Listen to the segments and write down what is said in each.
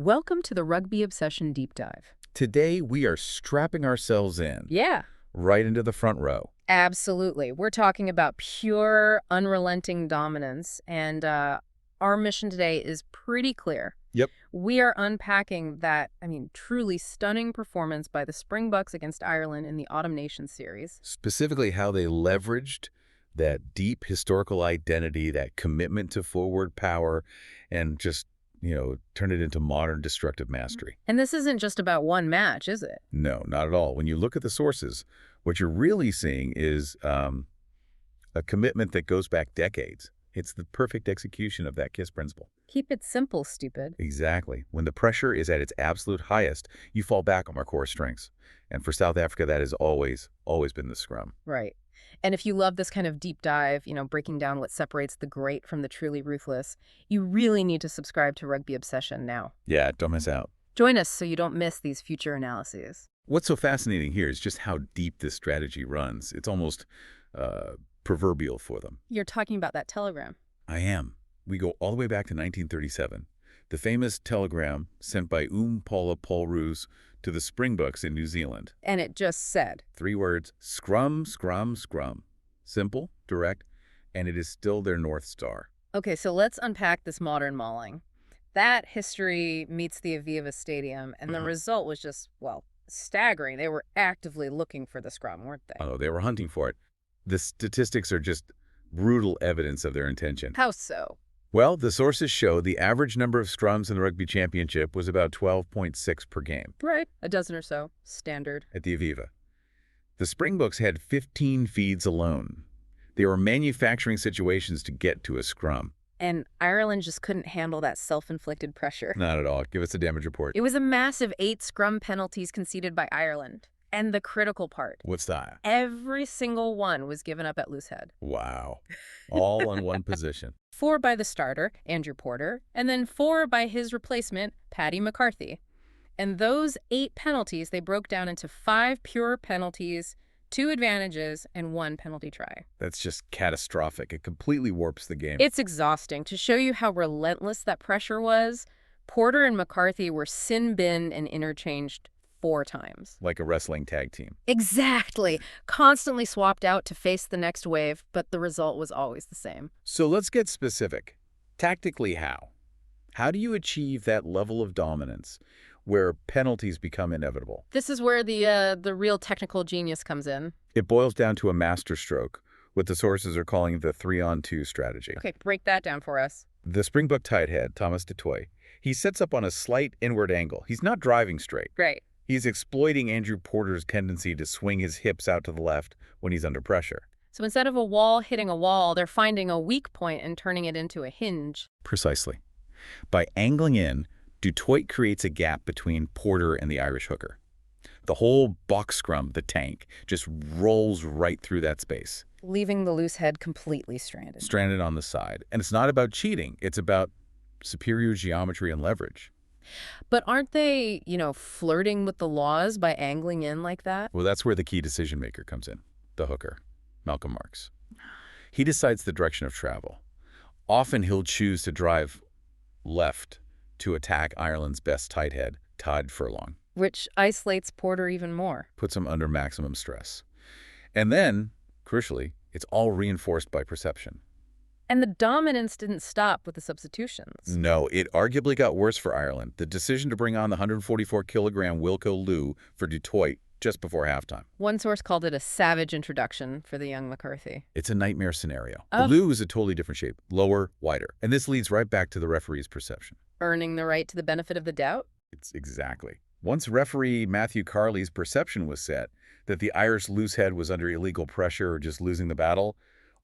Welcome to the Rugby Obsession Deep Dive. Today, we are strapping ourselves in, Yeah, right into the front row. absolutely. We're talking about pure, unrelenting dominance, and our mission today is pretty clear. Yep. We are unpacking that, truly stunning performance by the Springboks against Ireland in the Autumn Nations series. Specifically, how they leveraged that deep historical identity, that commitment to forward power, and just, turn it into modern destructive mastery. And this isn't just about one match, is it? No, not at all. When you look at the sources, what you're really seeing is a commitment that goes back decades. It's the perfect execution of that KISS principle. Keep it simple, stupid. Exactly. When the pressure is at its absolute highest, you fall back on our core strengths. And for South Africa, that has always been the scrum. Right. And if you love this kind of deep dive, breaking down what separates the great from the truly ruthless, you really need to subscribe to Rugby Obsession now. Yeah, don't miss out. Join us so you don't miss these future analyses. What's so fascinating here is just how deep this strategy runs. It's almost proverbial for them. You're talking about that telegram. I am. We go all the way back to 1937. The famous telegram sent by Paula Polroos to the Springboks in New Zealand. And it just said, 3 words, scrum, scrum, scrum. Simple, direct, and it is still their North Star. okay, so let's unpack this modern mauling. That history meets the Aviva Stadium, and the result was just, staggering. They were actively looking for the scrum, weren't they? Oh, they were hunting for it. The statistics are just brutal evidence of their intention. How so? Well, the sources show the average number of scrums in the Rugby Championship was about 12.6 per game. Right. A dozen or so. Standard. At the Aviva. The Springboks had 15 feeds alone. They were manufacturing situations to get to a scrum. And Ireland just couldn't handle that self-inflicted pressure. Not at all. Give us a damage report. It was a massive 8 scrum penalties conceded by Ireland. And the critical part, What's that? every single one was given up at loose head. Wow. All on one position. 4 by the starter, Andrew Porter, and then 4 by his replacement, Paddy McCarthy. And those 8 penalties, they broke down into 5 pure penalties, 2 advantages, and 1 penalty try. That's just catastrophic. It completely warps the game. It's exhausting. To show you how relentless that pressure was, Porter and McCarthy were sin-binned and interchanged 4 times. Like a wrestling tag team. Exactly. Constantly swapped out to face the next wave, but the result was always the same. So let's get specific. Tactically, how? How do you achieve that level of dominance where penalties become inevitable? This is where the real technical genius comes in. It boils down to a master stroke, what the sources are calling the 3-on-2 strategy. Okay, break that down for us. The Springbok tight head, Thomas du Toit, he sets up on a slight inward angle. He's not driving straight. Great. He's exploiting Andrew Porter's tendency to swing his hips out to the left when he's under pressure. So instead of a wall hitting a wall, they're finding a weak point and turning it into a hinge. Precisely. By angling in, du Toit creates a gap between Porter and the Irish hooker. The whole box scrum, the tank, just rolls right through that space. Leaving the loose head completely stranded. Stranded on the side. And it's not about cheating. It's about superior geometry and leverage. But aren't they, flirting with the laws by angling in like that? Well, that's where the key decision maker comes in. The hooker, Malcolm Marx. He decides the direction of travel. Often he'll choose to drive left to attack Ireland's best tight head, Todd Furlong. Which isolates Porter even more. Puts him under maximum stress. And then, crucially, it's all reinforced by perception. And the dominance didn't stop with the substitutions. No, it arguably got worse for Ireland. The decision to bring on the 144-kilogram Wilco Lou for du Toit just before halftime. One source called it a savage introduction for the young McCarthy. It's a nightmare scenario. Oh. Lou is a totally different shape, lower, wider. And this leads right back to the referee's perception. Earning the right to the benefit of the doubt? It's exactly. Once referee Matthew Carley's perception was set that the Irish loose head was under illegal pressure or just losing the battle,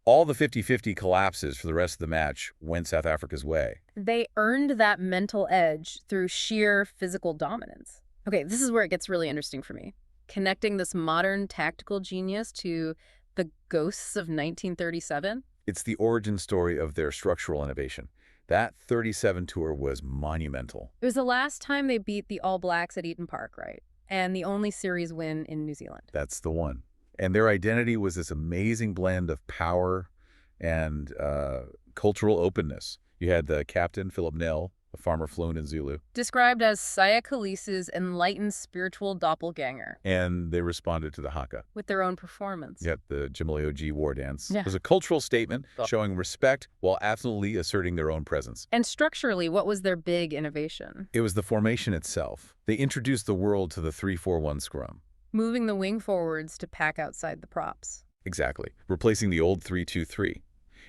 all the 50-50 collapses for the rest of the match went South Africa's way. They earned that mental edge through sheer physical dominance. Okay, this is where it gets really interesting for me. Connecting this modern tactical genius to the ghosts of 1937. It's the origin story of their structural innovation. That 37 tour was monumental. It was the last time they beat the All Blacks at Eden Park, right? And the only series win in New Zealand. That's the one. And their identity was this amazing blend of power and cultural openness. You had the captain, Philip Nell, a farmer fluent in Zulu. Described as Saya Khalees's enlightened spiritual doppelganger. And they responded to the haka. With their own performance. Yep, the Jimilioji war dance. Yeah. It was a cultural statement showing respect while absolutely asserting their own presence. And structurally, what was their big innovation? It was the formation itself. They introduced the world to the 3-4-1 scrum. Moving the wing forwards to pack outside the props. Exactly, replacing the old 3-2-3.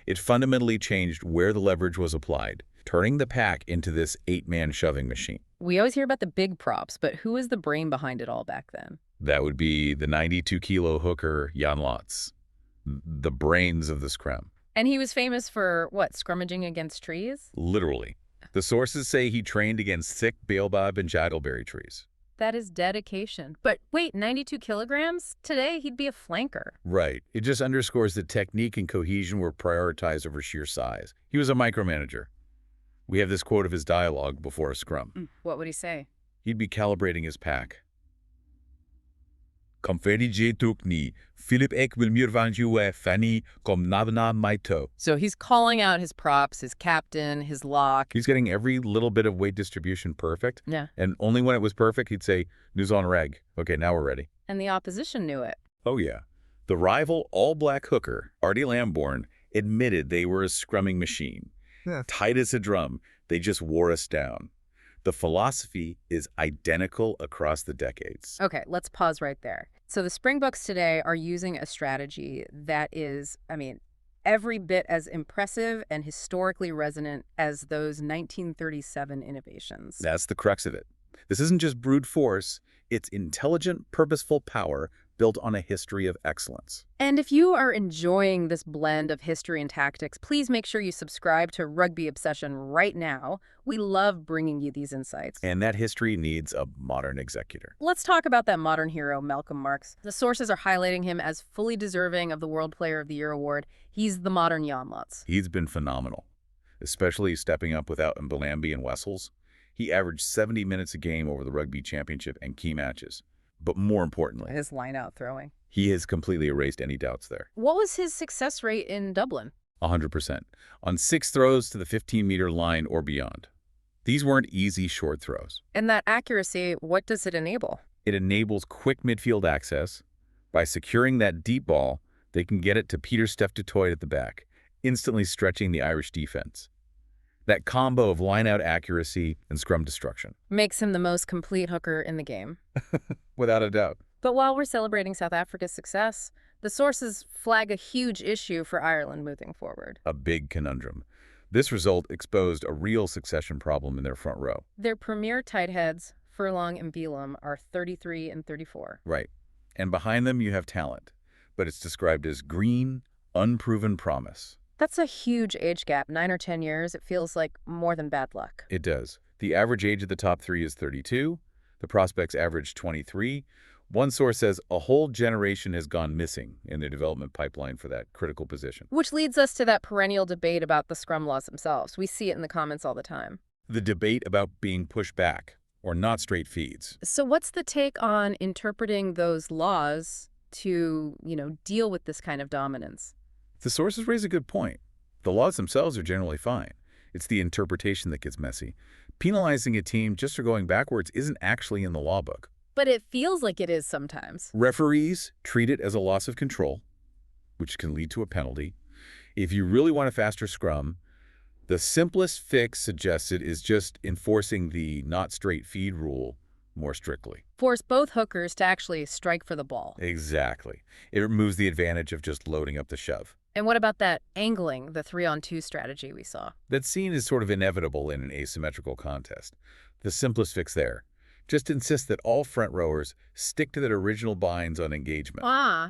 It fundamentally changed where the leverage was applied, turning the pack into this 8-man shoving machine. We always hear about the big props, but who was the brain behind it all back then? That would be the 92-kilo hooker Jan Lotz, the brains of the scrum. And he was famous for, what, scrummaging against trees? Literally. The sources say he trained against thick baobab and jaggelberry trees. That is dedication. But wait, 92 kilograms? Today, he'd be a flanker. Right. It just underscores that technique and cohesion were prioritized over sheer size. He was a micromanager. We have this quote of his dialogue before a scrum. What would he say? He'd be calibrating his pack. Kom ferdig je tukni, Philip ek wil meer van jou fanny, kom navna my toe. So he's calling out his props, his captain, his lock. He's getting every little bit of weight distribution perfect. Yeah. And only when it was perfect, he'd say, "News on reg. Okay, now we're ready." And the opposition knew it. Oh, yeah. The rival all-black hooker, Artie Lambourne, admitted they were a scrumming machine. Yeah. Tight as a drum, they just wore us down. The philosophy is identical across the decades. Okay, let's pause right there. So the Springboks today are using a strategy that is, every bit as impressive and historically resonant as those 1937 innovations. That's the crux of it. This isn't just brute force, it's intelligent, purposeful power built on a history of excellence. And if you are enjoying this blend of history and tactics, please make sure you subscribe to Rugby Obsession right now. We love bringing you these insights. And that history needs a modern executor. Let's talk about that modern hero, Malcolm Marx. The sources are highlighting him as fully deserving of the World Player of the Year award. He's the modern Jan Lotz. He's been phenomenal, especially stepping up without Mbalambi and Wessels. He averaged 70 minutes a game over the Rugby Championship and key matches. But more importantly, his line-out throwing. He has completely erased any doubts there. What was his success rate in Dublin? 100%. On 6 throws to the 15-meter line or beyond. These weren't easy short throws. And that accuracy, what does it enable? It enables quick midfield access. By securing that deep ball, they can get it to Peter Steph du Toit at the back, instantly stretching the Irish defense. That combo of line-out accuracy and scrum destruction makes him the most complete hooker in the game. Without a doubt. But while we're celebrating South Africa's success, the sources flag a huge issue for Ireland moving forward. A big conundrum. This result exposed a real succession problem in their front row. Their premier tight heads, Furlong and Beelum, are 33 and 34. Right. And behind them you have talent, but it's described as green, unproven promise. That's a huge age gap, 9 or 10 years. It feels like more than bad luck. It does. The average age of the top 3 is 32. The prospects average 23. One source says a whole generation has gone missing in the development pipeline for that critical position. Which leads us to that perennial debate about the scrum laws themselves. We see it in the comments all the time. The debate about being pushed back or not straight feeds. So what's the take on interpreting those laws to, deal with this kind of dominance? The sources raise a good point. The laws themselves are generally fine. It's the interpretation that gets messy. Penalizing a team just for going backwards isn't actually in the law book. But it feels like it is sometimes. Referees treat it as a loss of control, which can lead to a penalty. If you really want a faster scrum, the simplest fix suggested is just enforcing the not straight feed rule more strictly. Force both hookers to actually strike for the ball. Exactly. It removes the advantage of just loading up the shove. And what about that angling, the 3-on-2 strategy we saw? That's seen as sort of inevitable in an asymmetrical contest. The simplest fix there. Just insist that all front rowers stick to their original binds on engagement.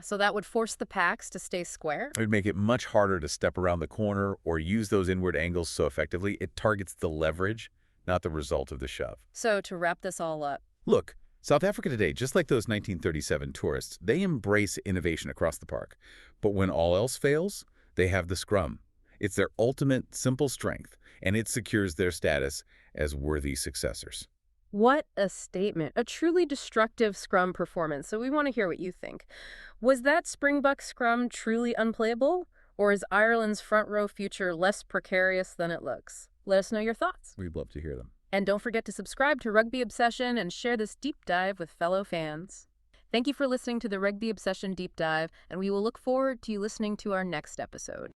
So that would force the packs to stay square? It would make it much harder to step around the corner or use those inward angles so effectively. It targets the leverage, not the result of the shove. So to wrap this all up. Look, South Africa today, just like those 1937 tourists, they embrace innovation across the park. But when all else fails, they have the scrum. It's their ultimate simple strength, and it secures their status as worthy successors. What a statement. A truly destructive scrum performance. So we want to hear what you think. Was that Springbok scrum truly unplayable? Or is Ireland's front row future less precarious than it looks? Let us know your thoughts. We'd love to hear them. And don't forget to subscribe to Rugby Obsession and share this deep dive with fellow fans. Thank you for listening to the Rugby Obsession Deep Dive, and we will look forward to you listening to our next episode.